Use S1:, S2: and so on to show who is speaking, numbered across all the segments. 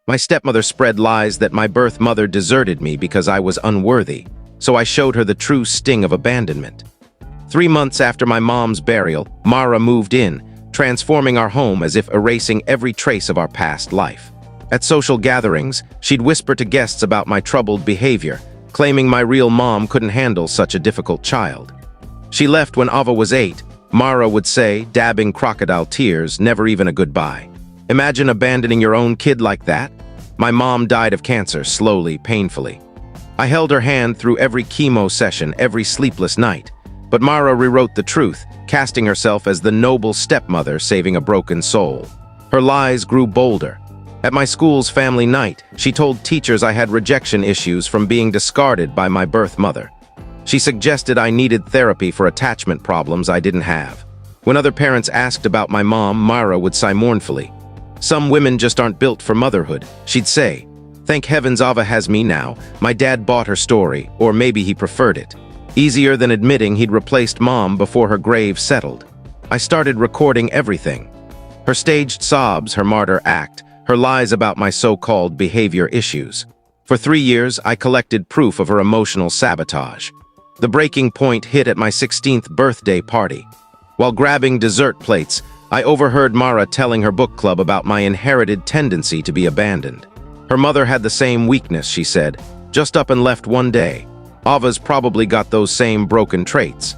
S1: My stepmother spread lies that my birth mother deserted me because I was unworthy, so I showed her the true sting of abandonment. 3 months after my mom's burial, Mara moved in, transforming our home as if erasing every trace of our past life. At social gatherings, she'd whisper to guests about my troubled behavior, claiming my real mom couldn't handle such a difficult child. She left when Ava was 8, Mara would say, dabbing crocodile tears, never even a goodbye. Imagine abandoning your own kid like that? My mom died of cancer, slowly, painfully. I held her hand through every chemo session, every sleepless night. But Mara rewrote the truth, casting herself as the noble stepmother saving a broken soul. Her lies grew bolder. At my school's family night, she told teachers I had rejection issues from being discarded by my birth mother. She suggested I needed therapy for attachment problems I didn't have. When other parents asked about my mom, Mara would sigh mournfully. "Some women just aren't built for motherhood," she'd say. "Thank heavens Ava has me now. My dad bought her story, or maybe he preferred it." Easier than admitting he'd replaced mom before her grave settled. I started recording everything. Her staged sobs, her martyr act, her lies about my so-called behavior issues. For 3 years, I collected proof of her emotional sabotage. The breaking point hit at my 16th birthday party. While grabbing dessert plates, I overheard Mara telling her book club about my inherited tendency to be abandoned. Her mother had the same weakness, she said, just up and left one day. Ava's probably got those same broken traits.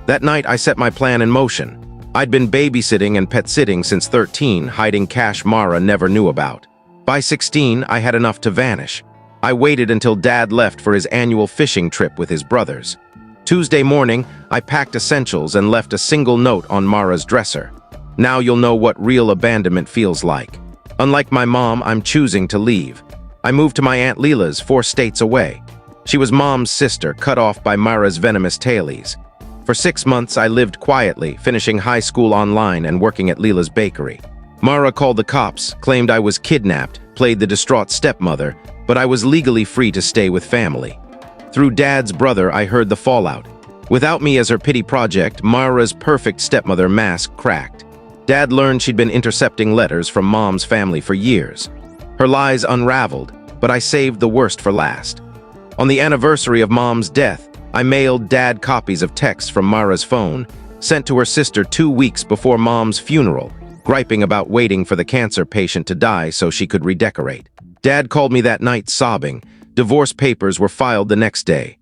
S1: That night, I set my plan in motion. I'd been babysitting and pet-sitting since 13, hiding cash Mara never knew about. By 16, I had enough to vanish. I waited until Dad left for his annual fishing trip with his brothers. Tuesday morning, I packed essentials and left a single note on Mara's dresser. "Now you'll know what real abandonment feels like. Unlike my mom, I'm choosing to leave." I moved to my Aunt Leela's 4 states away. She was Mom's sister, cut off by Mara's venomous tailies. For 6 months, I lived quietly, finishing high school online and working at Leela's bakery. Mara called the cops, claimed I was kidnapped, played the distraught stepmother, but I was legally free to stay with family. Through Dad's brother, I heard the fallout. Without me as her pity project, Mara's perfect stepmother mask cracked. Dad learned she'd been intercepting letters from Mom's family for years. Her lies unraveled, but I saved the worst for last. On the anniversary of Mom's death, I mailed Dad copies of texts from Mara's phone, sent to her sister 2 weeks before Mom's funeral, griping about waiting for the cancer patient to die so she could redecorate. Dad called me that night sobbing. Divorce papers were filed the next day.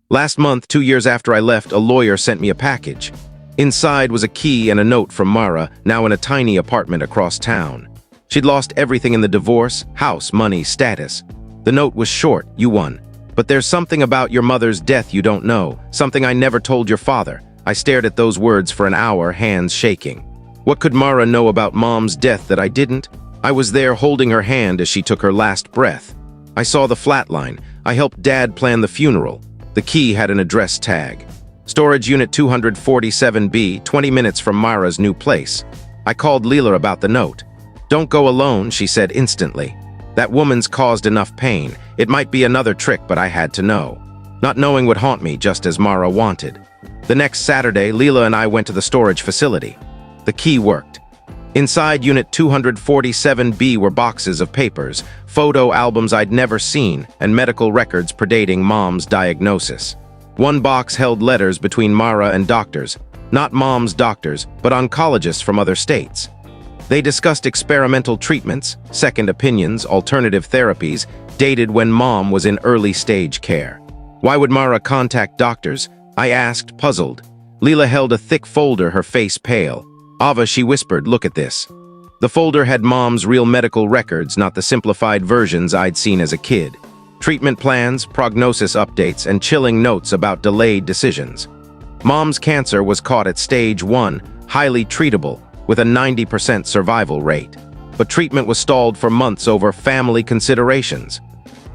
S1: Last month, 2 years after I left, a lawyer sent me a package. Inside was a key and a note from Mara, now in a tiny apartment across town. She'd lost everything in the divorce: house, money, status. The note was short: "You won. But there's something about your mother's death you don't know, something I never told your father." I stared at those words for an hour, hands shaking. What could Mara know about Mom's death that I didn't? I was there holding her hand as she took her last breath. I saw the flatline. I helped Dad plan the funeral. The key had an address tag. Storage Unit 247B, 20 minutes from Mara's new place. I called Leela about the note. "Don't go alone," she said instantly. "That woman's caused enough pain. It might be another trick, but I had to know." Not knowing would haunt me, just as Mara wanted. The next Saturday, Leela and I went to the storage facility. The key worked. Inside Unit 247B were boxes of papers, photo albums I'd never seen, and medical records predating Mom's diagnosis. One box held letters between Mara and doctors, not Mom's doctors, but oncologists from other states. They discussed experimental treatments, second opinions, alternative therapies, dated when Mom was in early-stage care. Why would Mara contact doctors? I asked, puzzled. Leela held a thick folder, her face pale. "Ava," she whispered, "look at this." The folder had Mom's real medical records, not the simplified versions I'd seen as a kid. Treatment plans, prognosis updates, and chilling notes about delayed decisions. Mom's cancer was caught at stage 1, highly treatable, with a 90% survival rate. But treatment was stalled for months over family considerations.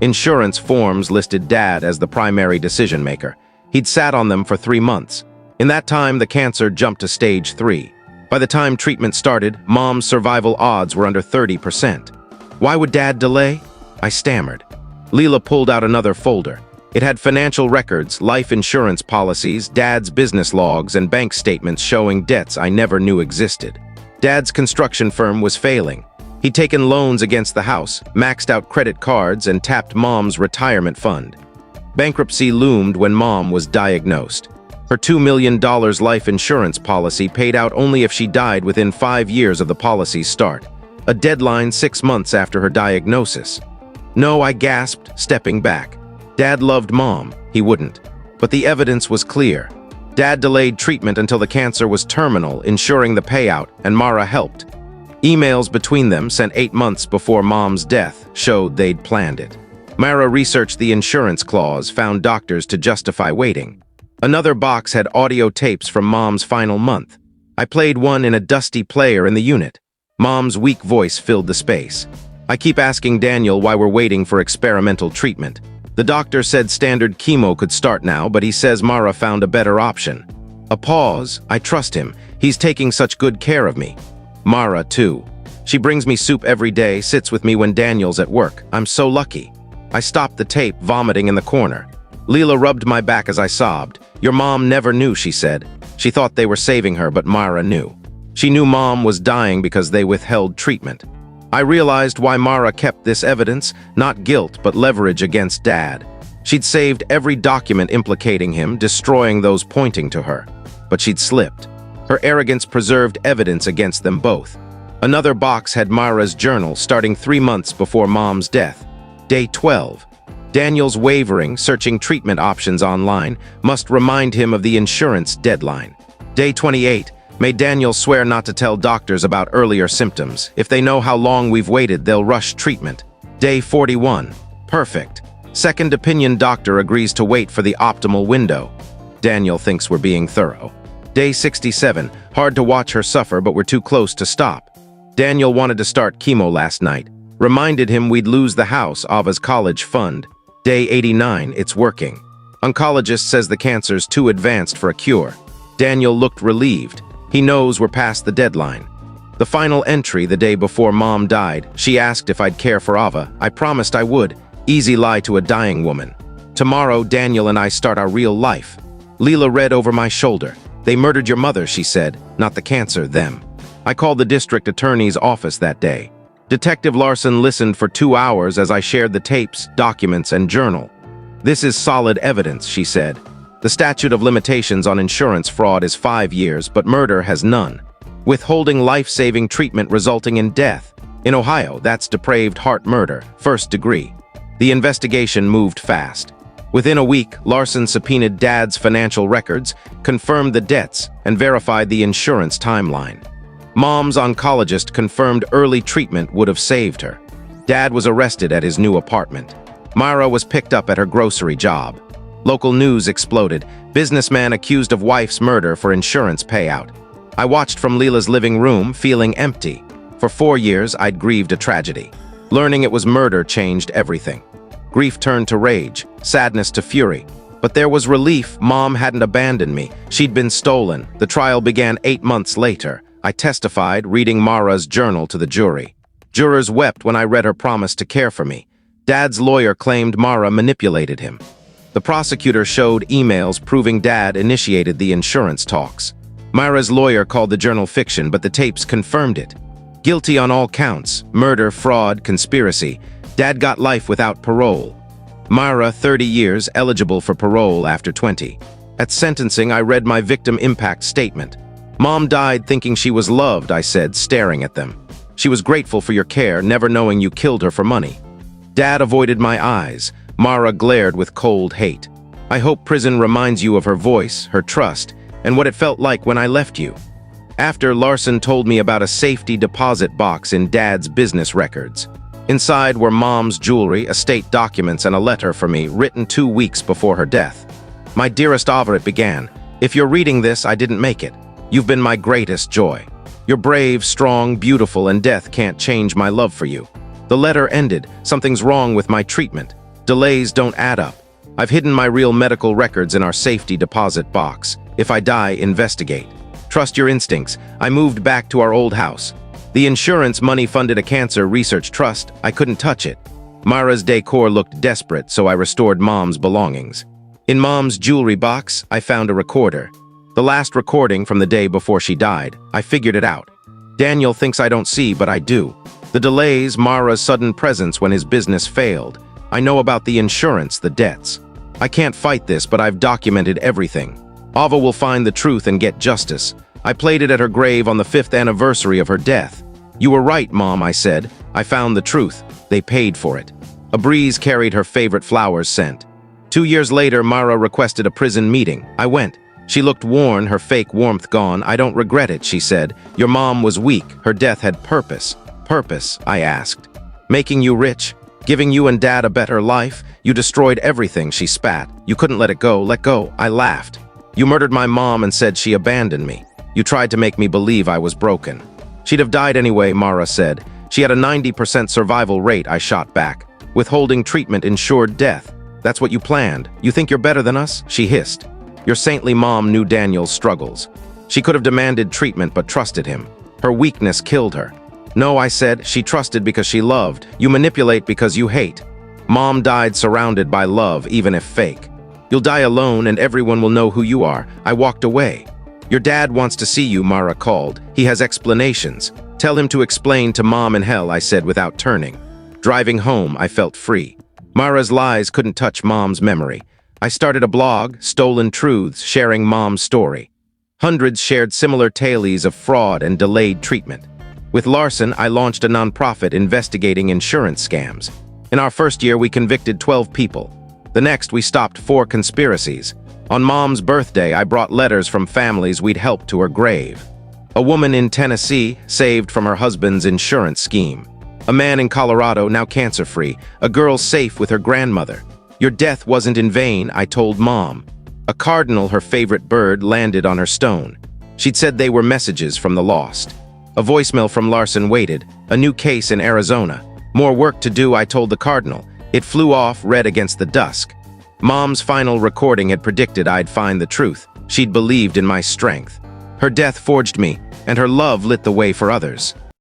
S1: Insurance forms listed Dad as the primary decision-maker. He'd sat on them for 3 months. In that time, the cancer jumped to stage 3. By the time treatment started, Mom's survival odds were under 30%. Why would Dad delay? I stammered. Leela pulled out another folder. It had financial records, life insurance policies, Dad's business logs, and bank statements showing debts I never knew existed. Dad's construction firm was failing. He'd taken loans against the house, maxed out credit cards, and tapped Mom's retirement fund. Bankruptcy loomed when Mom was diagnosed. Her $2 million life insurance policy paid out only if she died within 5 years of the policy's start, a deadline 6 months after her diagnosis. No, I gasped, stepping back. Dad loved Mom, he wouldn't. But the evidence was clear. Dad delayed treatment until the cancer was terminal, ensuring the payout, and Mara helped. Emails between them, sent 8 months before Mom's death, showed they'd planned it. Mara researched the insurance clause, found doctors to justify waiting. Another box had audio tapes from Mom's final month. I played one in a dusty player in the unit. Mom's weak voice filled the space. I keep asking Daniel why we're waiting for experimental treatment. The doctor said standard chemo could start now, but he says Mara found a better option. A pause. I trust him. He's taking such good care of me. Mara, too. She brings me soup every day, sits with me when Daniel's at work. I'm so lucky. I stopped the tape, vomiting in the corner. Leela rubbed my back as I sobbed. Your mom never knew, she said. She thought they were saving her, but Mara knew. She knew Mom was dying because they withheld treatment. I realized why Mara kept this evidence, not guilt, but leverage against Dad. She'd saved every document implicating him, destroying those pointing to her. But she'd slipped. Her arrogance preserved evidence against them both. Another box had Mara's journal starting 3 months before Mom's death. Day 12. Daniel's wavering, searching treatment options online, must remind him of the insurance deadline. Day 28. Made Daniel swear not to tell doctors about earlier symptoms. If they know how long we've waited, they'll rush treatment. Day 41. Perfect. Second opinion doctor agrees to wait for the optimal window. Daniel thinks we're being thorough. Day 67. Hard to watch her suffer, but we're too close to stop. Daniel wanted to start chemo last night. Reminded him we'd lose the house, Ava's college fund. Day 89, it's working. Oncologist says the cancer's too advanced for a cure. Daniel looked relieved. He knows we're past the deadline. The final entry the day before Mom died, she asked if I'd care for Ava. I promised I would. Easy lie to a dying woman. Tomorrow, Daniel and I start our real life. Leela read over my shoulder. They murdered your mother, she said. Not the cancer, them. I called the district attorney's office that day. Detective Larson listened for 2 hours as I shared the tapes, documents, and journal. This is solid evidence, she said. The statute of limitations on insurance fraud is 5 years, but murder has none. Withholding life-saving treatment resulting in death. In Ohio, that's depraved heart murder, 1st degree. The investigation moved fast. Within a week, Larson subpoenaed Dad's financial records, confirmed the debts, and verified the insurance timeline. Mom's oncologist confirmed early treatment would have saved her. Dad was arrested at his new apartment. Mara was picked up at her grocery job. Local news exploded. Businessman accused of wife's murder for insurance payout. I watched from Leela's living room, feeling empty. For 4 years, I'd grieved a tragedy. Learning it was murder changed everything. Grief turned to rage, sadness to fury. But there was relief. Mom hadn't abandoned me. She'd been stolen. The trial began 8 months later. I testified, reading Mara's journal to the jury. Jurors wept when I read her promise to care for me. Dad's lawyer claimed Mara manipulated him. The prosecutor showed emails proving Dad initiated the insurance talks. Mara's lawyer called the journal fiction, but the tapes confirmed it. Guilty on all counts: murder, fraud, conspiracy. Dad got life without parole. Mara, 30 years, eligible for parole after 20. At sentencing, I read my victim impact statement. Mom died thinking she was loved, I said, staring at them. She was grateful for your care, never knowing you killed her for money. Dad avoided my eyes. Mara glared with cold hate. I hope prison reminds you of her voice, her trust, and what it felt like when I left you. After, Larson told me about a safety deposit box in Dad's business records. Inside were Mom's jewelry, estate documents, and a letter for me, written 2 weeks before her death. My dearest Ava, it began. If you're reading this, I didn't make it. You've been my greatest joy. You're brave, strong, beautiful, and death can't change my love for you. The letter ended. Something's wrong with my treatment. Delays don't add up. I've hidden my real medical records in our safety deposit box. If I die, investigate. Trust your instincts. I moved back to our old house. The insurance money funded a cancer research trust. I couldn't touch it. Mara's decor looked desperate, so I restored Mom's belongings. In Mom's jewelry box, I found a recorder. The last recording from the day before she died. I figured it out. Daniel thinks I don't see, but I do. The delays, Mara's sudden presence when his business failed. I know about the insurance, the debts. I can't fight this, but I've documented everything. Ava will find the truth and get justice. I played it at her grave on the 5th anniversary of her death. You were right, Mom, I said. I found the truth. They paid for it. A breeze carried her favorite flowers scent. 2 years later, Mara requested a prison meeting. I went. She looked worn, her fake warmth gone. I don't regret it, she said. Your mom was weak. Her death had purpose. Purpose, I asked. Making you rich? Giving you and Dad a better life? You destroyed everything, she spat. You couldn't let it go. Let go. I laughed. You murdered my mom and said she abandoned me. You tried to make me believe I was broken. She'd have died anyway, Mara said. She had a 90% survival rate, I shot back. Withholding treatment ensured death. That's what you planned. You think you're better than us? She hissed. Your saintly mom knew Daniel's struggles. She could have demanded treatment but trusted him. Her weakness killed her. No, I said, she trusted because she loved. You manipulate because you hate. Mom died surrounded by love, even if fake. You'll die alone and everyone will know who you are. I walked away. Your dad wants to see you, Mara called. He has explanations. Tell him to explain to Mom in hell, I said without turning. Driving home, I felt free. Mara's lies couldn't touch Mom's memory. I started a blog, Stolen Truths, sharing Mom's story. Hundreds shared similar tales of fraud and delayed treatment. With Larson, I launched a nonprofit investigating insurance scams. In our first year, we convicted 12 people. The next, we stopped 4 conspiracies. On Mom's birthday, I brought letters from families we'd helped to her grave. A woman in Tennessee, saved from her husband's insurance scheme. A man in Colorado, now cancer-free. A girl safe with her grandmother. Your death wasn't in vain, I told Mom. A cardinal, her favorite bird, landed on her stone. She'd said they were messages from the lost. A voicemail from Larson waited. A new case in Arizona. More work to do, I told the cardinal. It flew off, red against the dusk. Mom's final recording had predicted I'd find the truth. She'd believed in my strength. Her death forged me, and her love lit the way for others.